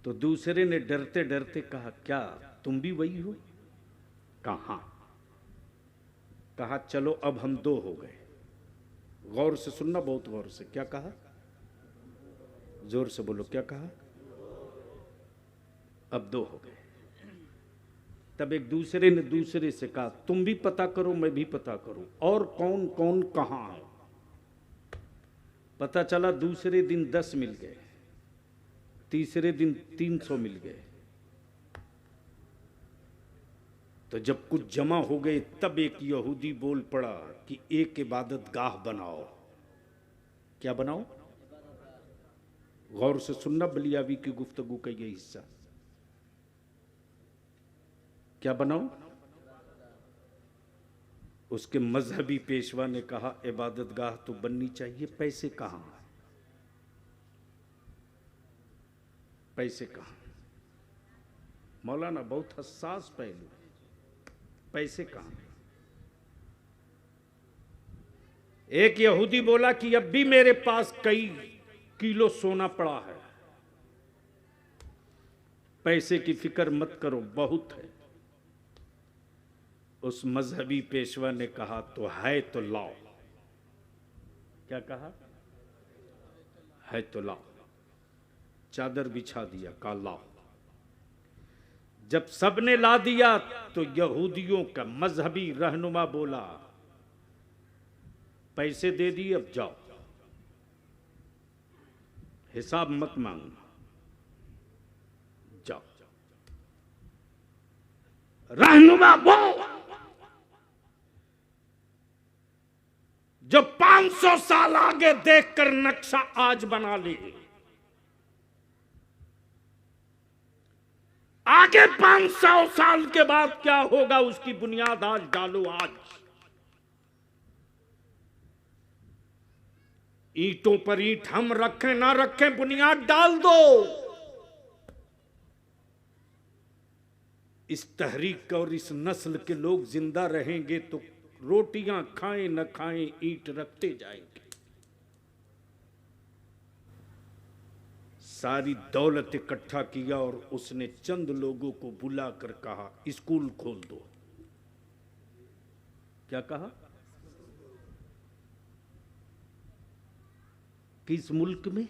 तो दूसरे ने डरते डरते कहा, क्या तुम भी वही हो? कहा कहा चलो अब हम दो हो गए। गौर से सुनना, बहुत गौर से। क्या कहा? जोर से बोलो, क्या कहा? अब दो हो गए। तब एक दूसरे ने दूसरे से कहा, तुम भी पता करो मैं भी पता करूं, और कौन कौन कहां है। पता चला दूसरे दिन 10 मिल गए, तीसरे दिन 300 मिल गए। तो जब कुछ जमा हो गए तब एक यहूदी बोल पड़ा कि एक इबादत गाह बनाओ। क्या बनाओ? गौर से सुनना, बलियावी की गुफ्तगू का ये हिस्सा। क्या बनाओ? उसके मजहबी पेशवा ने कहा, इबादत गाह तो बननी चाहिए, पैसे कहां? पैसे कहां? मौलाना बहुत हसास पहलू, पैसे कहां? एक यहूदी बोला कि अब भी मेरे पास कई किलो सोना पड़ा है, पैसे की फिक्र मत करो, बहुत है। उस मजहबी पेशवा ने कहा, तो है तो लाओ। क्या कहा? है तो लाओ। चादर बिछा दिया, कहा लाओ। जब सबने ला दिया तो यहूदियों का मजहबी रहनुमा बोला, पैसे दे दिए, अब जाओ, हिसाब मत मांगना, जाओ। रहनुमा वो जो 500 साल आगे देखकर नक्शा आज बना ले। आगे 500 साल के बाद क्या होगा उसकी बुनियाद आज डालो। आज ईंटों पर ईंट हम रखें ना रखें, बुनियाद डाल दो। इस तहरीक और इस नस्ल के लोग जिंदा रहेंगे तो रोटियां खाएं न खाएं, ईंट रखते जाएंगे। सारी दौलत इकट्ठा किया और उसने चंद लोगों को बुलाकर कहा, स्कूल खोल दो। क्या कहा? किस मुल्क में?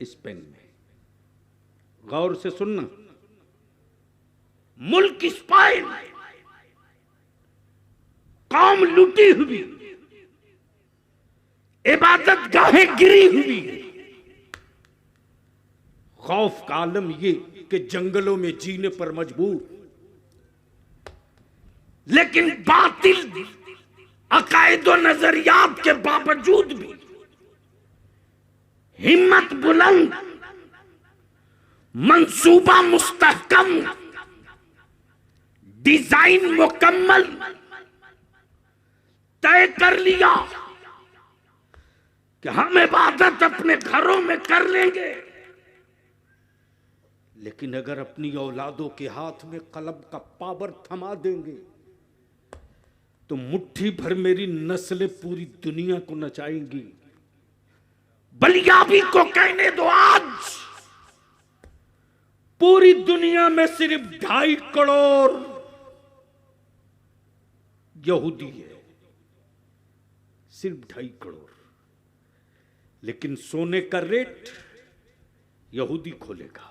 स्पेन में। गौर से सुनना, मुल्क स्पेन, कौम लूटी हुई, इबादत गाहें गिरी हुई। खौफ का आलम ये कि जंगलों में जीने पर मजबूर, लेकिन बातिल अकायद और नजरियात के बावजूद भी हिम्मत बुलंद, मंसूबा मुस्तहकम, डिजाइन मुकम्मल तय कर लिया कि हम इबादत अपने घरों में कर लेंगे, लेकिन अगर अपनी औलादों के हाथ में कलम का पावर थमा देंगे तो मुट्ठी भर मेरी नस्लें पूरी दुनिया को नचाएंगी। बलियाबी को कहने दो, आज पूरी दुनिया में सिर्फ 2.5 करोड़ यहूदी है, सिर्फ 2.5 करोड़। लेकिन सोने का रेट यहूदी खोलेगा,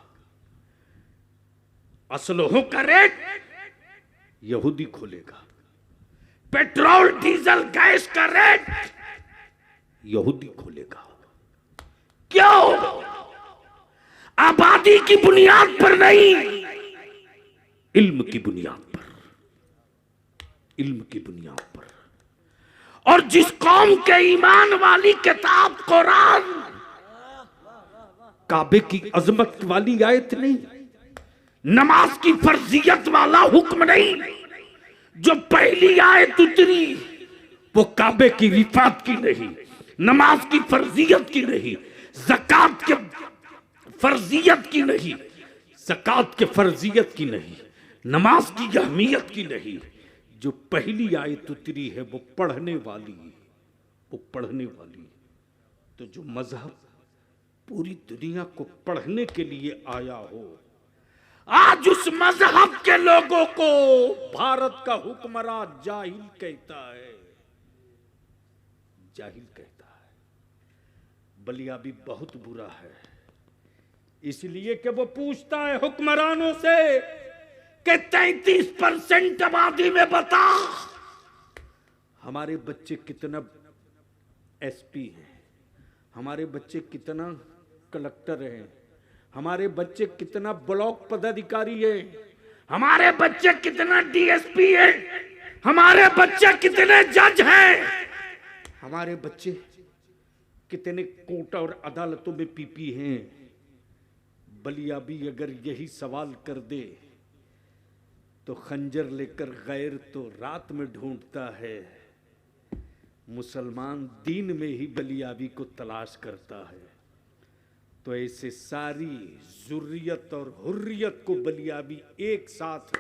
असलहों का रेट यहूदी खोलेगा, पेट्रोल डीजल गैस का रेट यहूदी खोलेगा। क्यों? आबादी की बुनियाद पर नहीं, इल्म की बुनियाद पर, इल्म की बुनियाद पर। और जिस कौम के ईमान वाली किताब कुरान, काबे की अजमत वाली आयत नहीं, नमाज की फर्जियत वाला हुक्म नहीं, जो पहली आयत उतरी वो काबे की रिफात की नहीं, नमाज की फर्जियत की नहीं, ज़कात के फर्जियत की नहीं, ज़कात के फर्जियत की नहीं, नमाज की अहमियत की नहीं। जो पहली आयत उतरी है वो पढ़ने वाली है, वो पढ़ने वाली है। तो जो मजहब पूरी दुनिया को पढ़ने के लिए आया हो, आज उस मजहब के लोगों को भारत का हुक्मरान जाहिल कहता है, जाहिल कहता है। बलियाबी बहुत बुरा है, इसलिए कि वो पूछता है हुक्मरानों से कि 33% आबादी में बता हमारे बच्चे कितना एसपी हैं, हमारे बच्चे कितना कलेक्टर हैं, हमारे बच्चे कितना ब्लॉक पदाधिकारी है, हमारे बच्चे कितना डीएसपी है, हमारे बच्चे कितने जज हैं, हमारे बच्चे कितने कोर्ट और अदालतों में पीपी हैं। बलियाबी अगर यही सवाल कर दे तो खंजर लेकर गैर तो रात में ढूंढता है, मुसलमान दीन में ही बलियाबी को तलाश करता है। तो ऐसे सारी जुर्रियत और हुर्रियत को बलियाबी एक साथ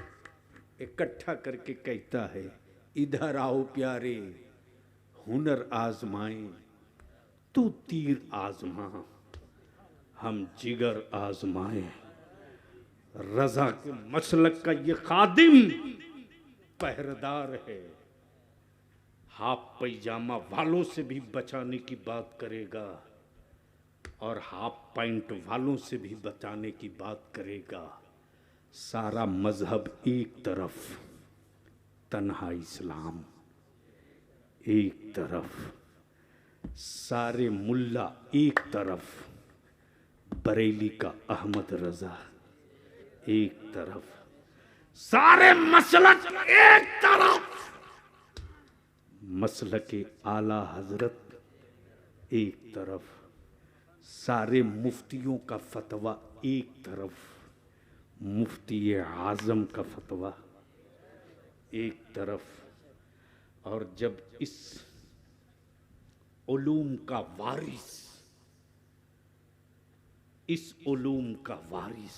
इकट्ठा करके कहता है, इधर आओ प्यारे, हुनर आजमाएं, तू तीर आजमा, हम जिगर आजमाएं। रजा के मसलक का ये खादिम पहरेदार है, हाफ पैजामा वालों से भी बचाने की बात करेगा और हाफ पैंट वालों से भी बचाने की बात करेगा। सारा मजहब एक तरफ, तन्हा इस्लाम एक तरफ, सारे मुल्ला एक तरफ, बरेली का अहमद रजा एक तरफ, सारे मसलक एक तरफ, मसलके आला हजरत एक तरफ, सारे मुफ्तियों का फतवा एक तरफ, मुफ्ती आजम का फतवा एक तरफ। और जब इस उलूम का वारिस, इस उलूम का वारिस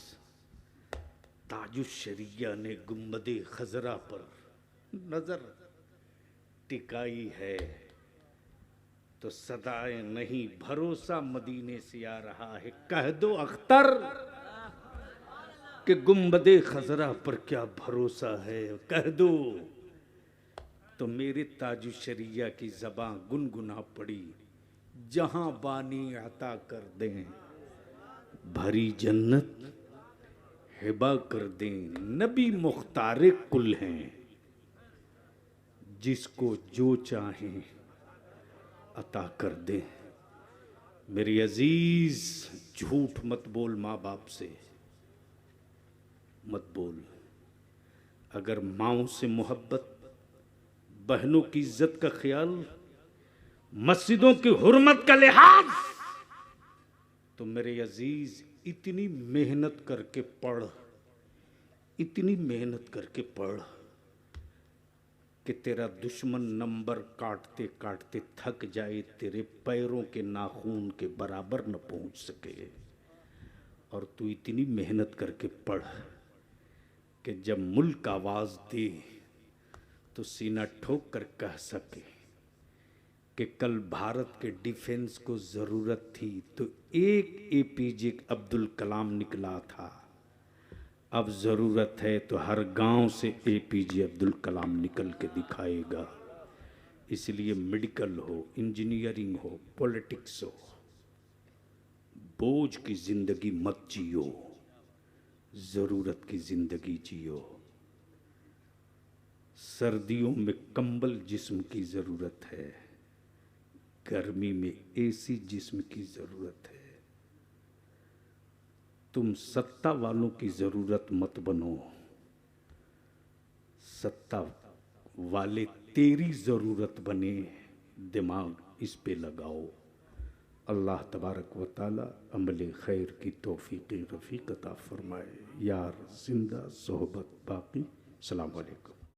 ताजुश्शरिया ने गुंबदे खजरा पर नजर टिकाई है तो सदाए नहीं, भरोसा मदीने से आ रहा है। कह दो अख्तर कि गुंबदे खजरा पर क्या भरोसा है, कह दो। तो मेरे ताजुश्शरिया की ज़बां गुनगुना पड़ी, जहां बानी अता कर दें भरी जन्नत हिबा कर दें, नबी मुख्तार कुल हैं, जिसको जो चाहें अता कर दे। मेरी अजीज, झूठ मत बोल, माँ बाप से मत बोल। अगर माओ से मोहब्बत, बहनों की इज्जत का ख्याल, मस्जिदों की हुर्मत का लिहाज, तो मेरे अजीज इतनी मेहनत करके पढ़, इतनी मेहनत करके पढ़ कि तेरा दुश्मन नंबर काटते काटते थक जाए, तेरे पैरों के नाखून के बराबर न पहुंच सके। और तू इतनी मेहनत करके पढ़ कि जब मुल्क आवाज दे तो सीना ठोक कर कह सके कि कल भारत के डिफेंस को जरूरत थी तो एक एपीजे अब्दुल कलाम निकला था, अब जरूरत है तो हर गांव से एपीजे अब्दुल कलाम निकल के दिखाएगा। इसलिए मेडिकल हो, इंजीनियरिंग हो, पॉलिटिक्स हो, बोझ की जिंदगी मत जियो, जरूरत की जिंदगी जियो। सर्दियों में कंबल जिस्म की जरूरत है, गर्मी में एसी जिस्म की जरूरत है। तुम सत्ता वालों की जरूरत मत बनो, सत्ता वाले तेरी जरूरत बने। दिमाग इस पे लगाओ। अल्लाह तबारक व ताला अमल खैर की तौफीक रफ़ीक अता फरमाए। यार जिंदा सोहबत बाकी। अस्सलाम वालेकुम।